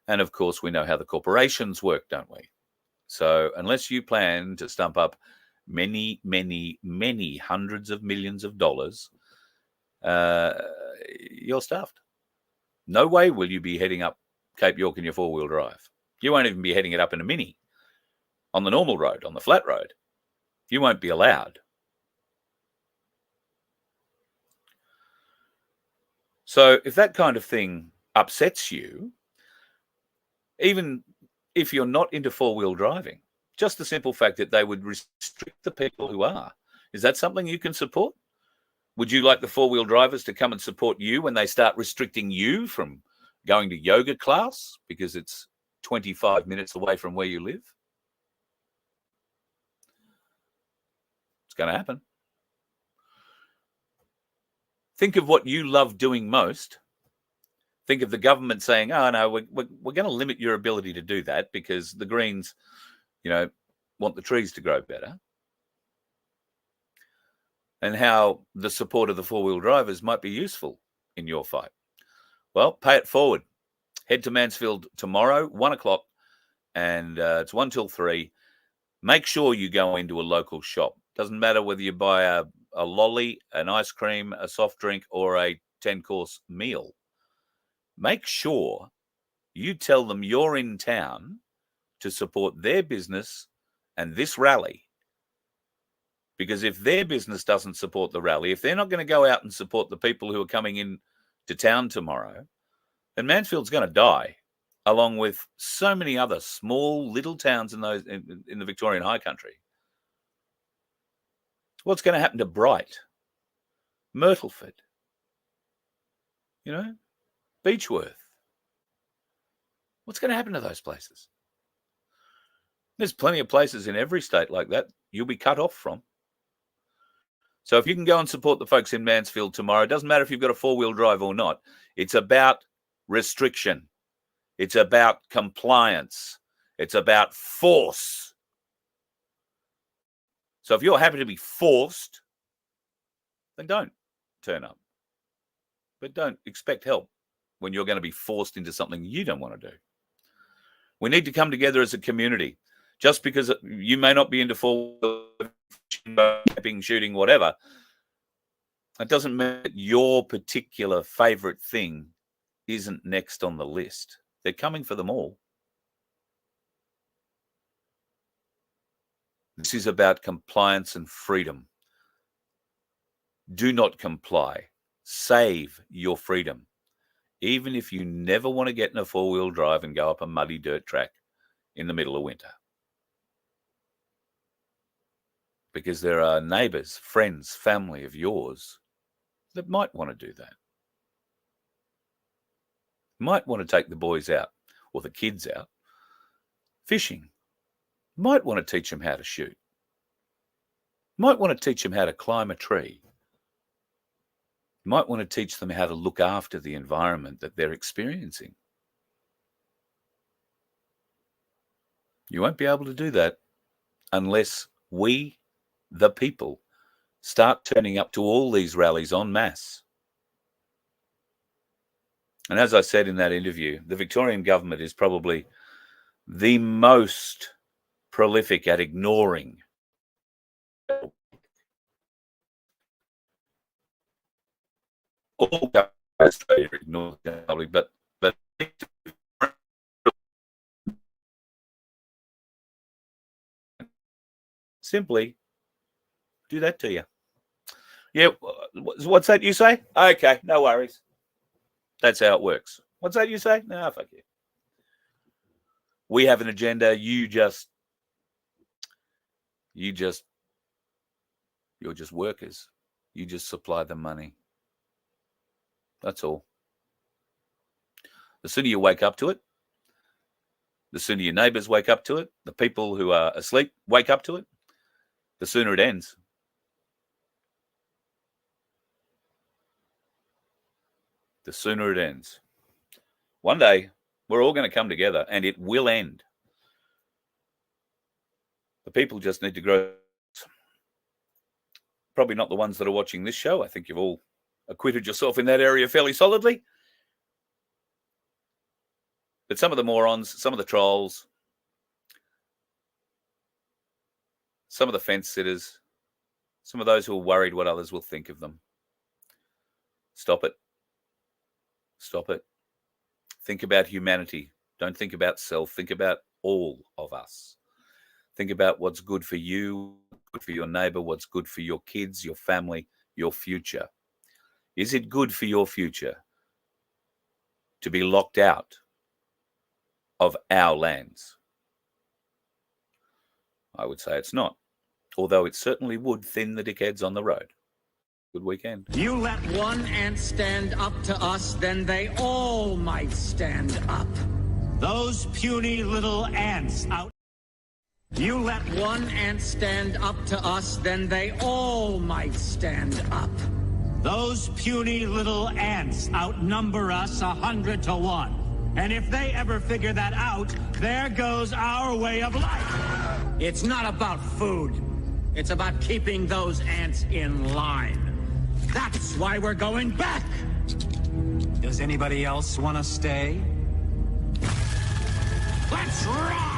And of course, we know how the corporations work, don't we? So unless you plan to stump up many, many, many hundreds of millions of dollars, you're stuffed. No way will you be heading up Cape York in your 4-wheel drive. You won't even be heading it up in a Mini. On the normal road, on the flat road, you won't be allowed. So if that kind of thing upsets you, even if you're not into 4-wheel driving, just the simple fact that they would restrict the people who are, is that something you can support? Would you like the 4-wheel drivers to come and support you when they start restricting you from going to yoga class because it's 25 minutes away from where you live? It's going to happen. Think of what you love doing most. Think of the government saying, oh, no, we're going to limit your ability to do that because the Greens, want the trees to grow better. And how the support of the 4-wheel drivers might be useful in your fight. Well, pay it forward. Head to Mansfield tomorrow, 1 o'clock, and it's 1 till 3. Make sure you go into a local shop. Doesn't matter whether you buy a lolly, an ice cream, a soft drink, or a 10-course meal. Make sure you tell them you're in town to support their business and this rally. Because if their business doesn't support the rally, if they're not going to go out and support the people who are coming in to town tomorrow, then Mansfield's going to die, along with so many other small little towns in the Victorian High Country. What's going to happen to Bright, Myrtleford, Beechworth? What's going to happen to those places? There's plenty of places in every state like that you'll be cut off from. So if you can go and support the folks in Mansfield tomorrow, it doesn't matter if you've got a 4-wheel drive or not. It's about restriction. It's about compliance. It's about force. So if you're happy to be forced, then don't. turn up. But don't expect help when you're going to be forced into something you don't want to do. We need to come together as a community. Just because you may not be into camping, shooting, whatever, it doesn't mean that your particular favourite thing isn't next on the list. They're coming for them all. This is about compliance and freedom. Do not comply. Save your freedom. Even if you never want to get in a four-wheel drive and go up a muddy dirt track in the middle of winter. Because there are neighbours, friends, family of yours that might want to do that. Might want to take the boys out or the kids out fishing. Might want to teach them how to shoot. Might want to teach them how to climb a tree. Might want to teach them how to look after the environment that they're experiencing. You won't be able to do that unless we, the people, start turning up to all these rallies en masse. And as I said in that interview, the Victorian government is probably the most prolific at ignoring all governments ignore the public, but simply do that to you. Yeah, what's that you say? Okay, no worries. That's how it works. What's that you say? No, fuck you. We have an agenda. You're just workers. You just supply the money. That's all. The sooner you wake up to it, the sooner your neighbours wake up to it, the people who are asleep wake up to it, the sooner it ends. The sooner it ends. One day, we're all going to come together and it will end. The people just need to grow. Probably not the ones that are watching this show. I think you've all acquitted yourself in that area fairly solidly. But some of the morons, some of the trolls, some of the fence sitters, some of those who are worried what others will think of them. Stop it. Stop it. Think about humanity. Don't think about self. Think about all of us. Think about what's good for you, good for your neighbour, what's good for your kids, your family, your future. Is it good for your future to be locked out of our lands? I would say it's not, although it certainly would thin the dickheads on the road. Good weekend. You let one ant stand up to us, then they all might stand up. Those puny little ants out. You let one ant stand up to us, then they all might stand up. Those puny little ants outnumber us 100 to 1. And if they ever figure that out, there goes our way of life. It's not about food. It's about keeping those ants in line. That's why we're going back. Does anybody else want to stay? Let's rock!